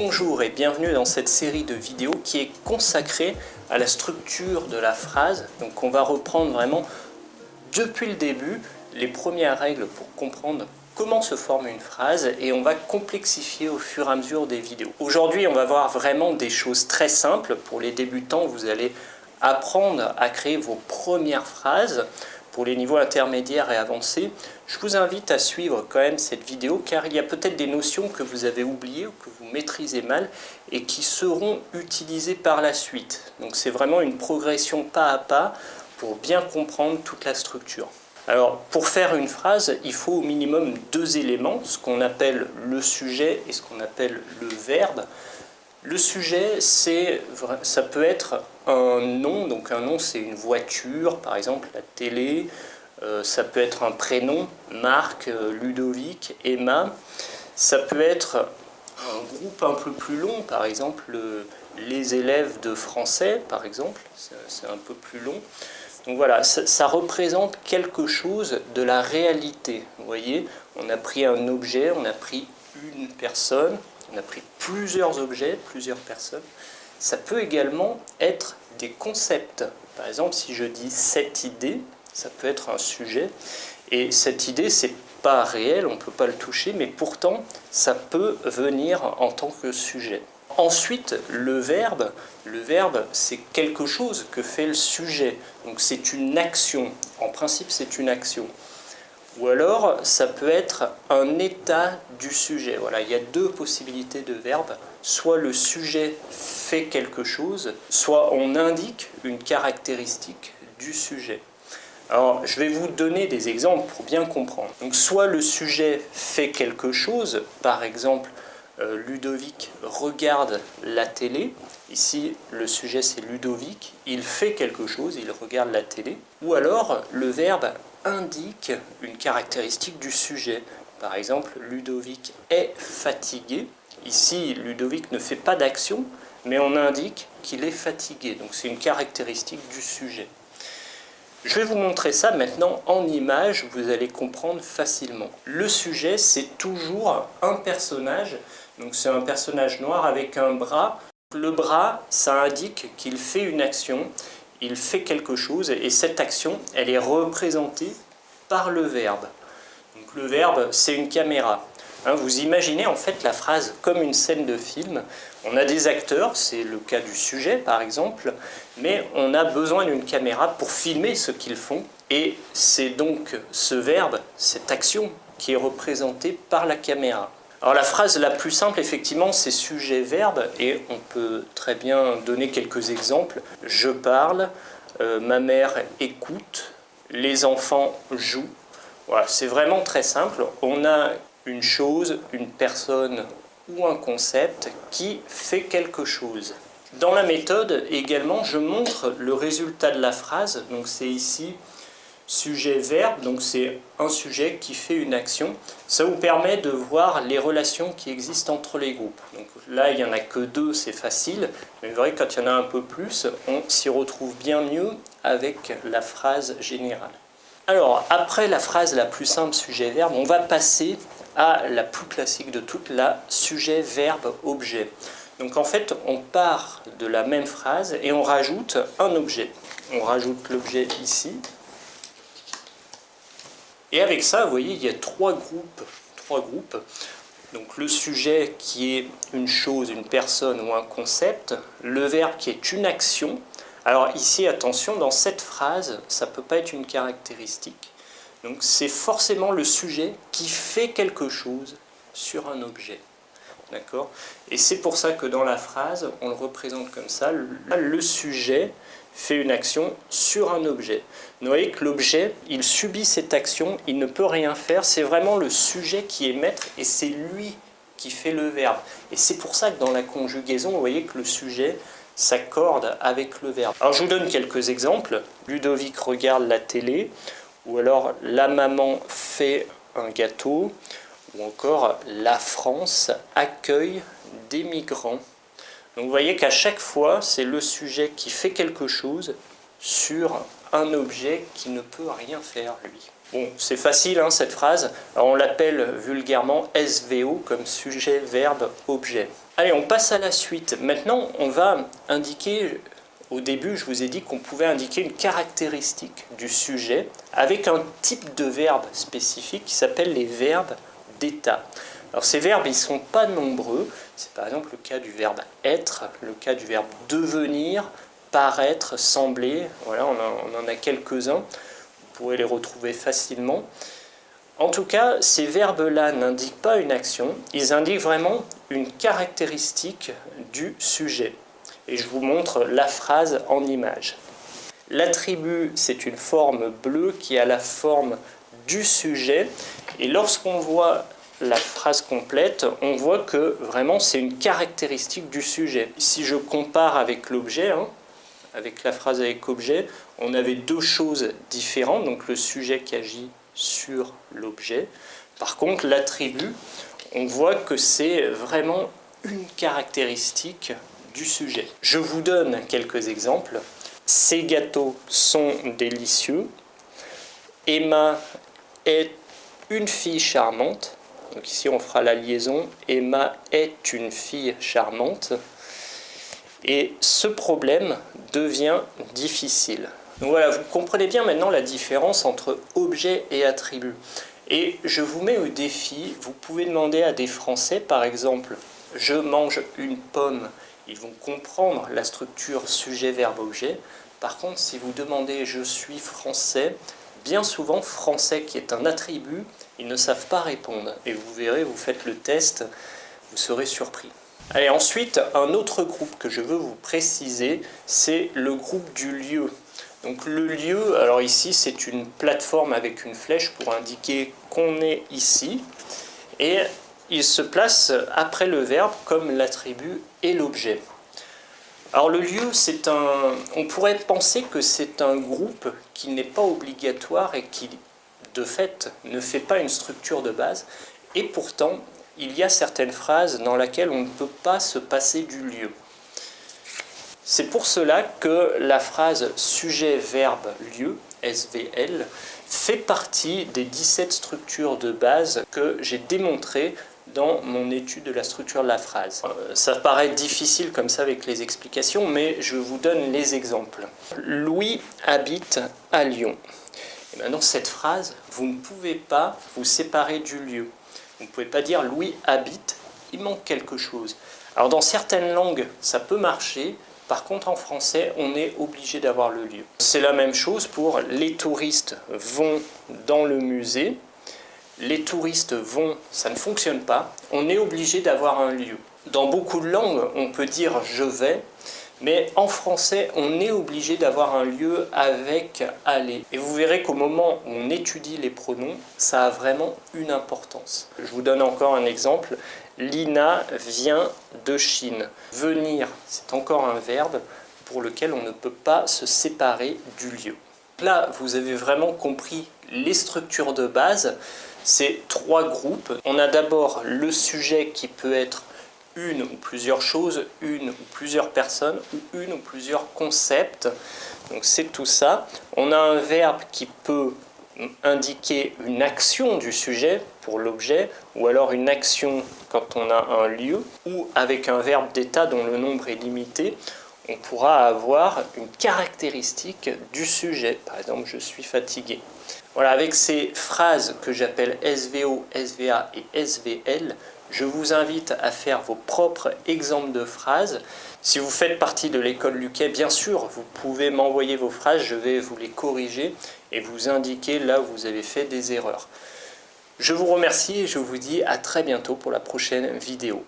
Bonjour et bienvenue dans cette série de vidéos qui est consacrée à la structure de la phrase. Donc on va reprendre vraiment depuis le début les premières règles pour comprendre comment se forme une phrase et on va complexifier au fur et à mesure des vidéos. Aujourd'hui on va voir vraiment des choses très simples. Pour les débutants, vous allez apprendre à créer vos premières phrases. Pour les niveaux intermédiaires et avancés, je vous invite à suivre quand même cette vidéo car il y a peut-être des notions que vous avez oubliées ou que vous maîtrisez mal et qui seront utilisées par la suite. Donc c'est vraiment une progression pas à pas pour bien comprendre toute la structure. Alors pour faire une phrase, il faut au minimum deux éléments, ce qu'on appelle le sujet et ce qu'on appelle le verbe. Le sujet, ça peut être un nom, donc un nom c'est une voiture, par exemple la télé, ça peut être un prénom, Marc, Ludovic, Emma, ça peut être un groupe un peu plus long, par exemple les élèves de français, par exemple, c'est un peu plus long. Donc voilà, ça représente quelque chose de la réalité. Vous voyez, on a pris un objet, on a pris une personne, on a pris plusieurs objets, plusieurs personnes. Ça peut également être des concepts. Par exemple, si je dis cette idée, ça peut être un sujet. Et cette idée, c'est pas réel, on ne peut pas le toucher, mais pourtant, ça peut venir en tant que sujet. Ensuite, le verbe, c'est quelque chose que fait le sujet. Donc c'est une action. En principe, c'est une action. Ou alors, ça peut être un état du sujet. Voilà, il y a deux possibilités de verbe. Soit le sujet fait quelque chose, soit on indique une caractéristique du sujet. Alors, je vais vous donner des exemples pour bien comprendre. Donc, soit le sujet fait quelque chose, par exemple, Ludovic regarde la télé. Ici, le sujet c'est Ludovic, il fait quelque chose, il regarde la télé. Ou alors, le verbe indique une caractéristique du sujet. Par exemple, Ludovic est fatigué. Ici, Ludovic ne fait pas d'action, mais on indique qu'il est fatigué. Donc c'est une caractéristique du sujet. Je vais vous montrer ça maintenant en image, vous allez comprendre facilement. Le sujet, c'est toujours un personnage. Donc c'est un personnage noir avec un bras. Le bras, ça indique qu'il fait une action, il fait quelque chose, et cette action, elle est représentée par le verbe. Donc le verbe, c'est une caméra. Vous imaginez en fait la phrase comme une scène de film. On a des acteurs, c'est le cas du sujet par exemple, mais on a besoin d'une caméra pour filmer ce qu'ils font. Et c'est donc ce verbe, cette action, qui est représentée par la caméra. Alors la phrase la plus simple, effectivement, c'est sujet-verbe, et on peut très bien donner quelques exemples. Je parle, ma mère écoute, les enfants jouent. Voilà, c'est vraiment très simple. On a une chose, une personne ou un concept qui fait quelque chose. Dans la méthode également, je montre le résultat de la phrase. Donc c'est ici sujet-verbe, donc c'est un sujet qui fait une action. Ça vous permet de voir les relations qui existent entre les groupes. Donc là, il n'y en a que deux, c'est facile. Mais vous verrez que quand il y en a un peu plus, on s'y retrouve bien mieux avec la phrase générale. Alors, après la phrase la plus simple, sujet-verbe, on va passer à la plus classique de toutes, la sujet-verbe-objet. Donc en fait, on part de la même phrase et on rajoute un objet. On rajoute l'objet ici. Et avec ça, vous voyez, il y a trois groupes. Donc le sujet qui est une chose, une personne ou un concept, le verbe qui est une action. Alors ici, attention, dans cette phrase, ça ne peut pas être une caractéristique. Donc c'est forcément le sujet qui fait quelque chose sur un objet. D'accord ? Et c'est pour ça que dans la phrase, on le représente comme ça. Le sujet fait une action sur un objet. Vous voyez que l'objet, il subit cette action, il ne peut rien faire. C'est vraiment le sujet qui est maître et c'est lui qui fait le verbe. Et c'est pour ça que dans la conjugaison, vous voyez que le sujet s'accorde avec le verbe. Alors je vous donne quelques exemples. Ludovic regarde la télé, ou alors la maman fait un gâteau, ou encore la France accueille des migrants. Donc vous voyez qu'à chaque fois, c'est le sujet qui fait quelque chose sur un objet qui ne peut rien faire lui. Bon, c'est facile hein, cette phrase. Alors, on l'appelle vulgairement SVO comme sujet, verbe, objet. Allez, on passe à la suite. Maintenant, on va indiquer, au début, je vous ai dit qu'on pouvait indiquer une caractéristique du sujet avec un type de verbe spécifique qui s'appelle les verbes d'état. Alors ces verbes, ils ne sont pas nombreux. C'est par exemple le cas du verbe être, le cas du verbe devenir, paraître, sembler. Voilà, on en a quelques-uns. Vous pourrez les retrouver facilement. En tout cas, ces verbes-là n'indiquent pas une action, ils indiquent vraiment une caractéristique du sujet. Et je vous montre la phrase en image. L'attribut, c'est une forme bleue qui a la forme du sujet. Et lorsqu'on voit la phrase complète, on voit que vraiment c'est une caractéristique du sujet. Si je compare avec l'objet, avec la phrase avec objet, on avait deux choses différentes, donc le sujet qui agit sur l'objet. Par contre, l'attribut, on voit que c'est vraiment une caractéristique du sujet. Je vous donne quelques exemples. Ces gâteaux sont délicieux. Emma est une fille charmante. Donc ici, on fera la liaison. Emma est une fille charmante. Et ce problème devient difficile. Donc voilà, vous comprenez bien maintenant la différence entre objet et attribut. Et je vous mets au défi, vous pouvez demander à des Français, par exemple, je mange une pomme, ils vont comprendre la structure sujet, verbe, objet. Par contre, si vous demandez je suis français, bien souvent français qui est un attribut, ils ne savent pas répondre. Et vous verrez, vous faites le test, vous serez surpris. Allez, ensuite, un autre groupe que je veux vous préciser, c'est le groupe du lieu. Donc le lieu, alors ici c'est une plateforme avec une flèche pour indiquer qu'on est ici. Et il se place après le verbe comme l'attribut et l'objet. Alors le lieu, on pourrait penser que c'est un groupe qui n'est pas obligatoire et qui, de fait, ne fait pas une structure de base. Et pourtant, il y a certaines phrases dans lesquelles on ne peut pas se passer du lieu. C'est pour cela que la phrase sujet, verbe, lieu, SVL, fait partie des 17 structures de base que j'ai démontrées dans mon étude de la structure de la phrase. Ça paraît difficile comme ça avec les explications, mais je vous donne les exemples. Louis habite à Lyon. Et maintenant, cette phrase, vous ne pouvez pas vous séparer du lieu. Vous ne pouvez pas dire Louis habite, il manque quelque chose. Alors dans certaines langues, ça peut marcher. Par contre, en français, on est obligé d'avoir le lieu. C'est la même chose pour les touristes vont dans le musée. Les touristes vont, ça ne fonctionne pas. On est obligé d'avoir un lieu. Dans beaucoup de langues, on peut dire je vais, mais en français, on est obligé d'avoir un lieu avec aller. Et vous verrez qu'au moment où on étudie les pronoms, ça a vraiment une importance. Je vous donne encore un exemple. Lina vient de Chine. Venir, c'est encore un verbe pour lequel on ne peut pas se séparer du lieu. Là, vous avez vraiment compris les structures de base. C'est trois groupes. On a d'abord le sujet qui peut être une ou plusieurs choses, une ou plusieurs personnes, ou une ou plusieurs concepts. Donc c'est tout ça. On a un verbe qui peut indiquer une action du sujet pour l'objet, ou alors une action quand on a un lieu, ou avec un verbe d'état dont le nombre est limité, on pourra avoir une caractéristique du sujet. Par exemple, je suis fatigué. Voilà, avec ces phrases que j'appelle SVO, SVA et SVL, je vous invite à faire vos propres exemples de phrases. Si vous faites partie de l'école Luquet, bien sûr, vous pouvez m'envoyer vos phrases, je vais vous les corriger et vous indiquer là où vous avez fait des erreurs. Je vous remercie et je vous dis à très bientôt pour la prochaine vidéo.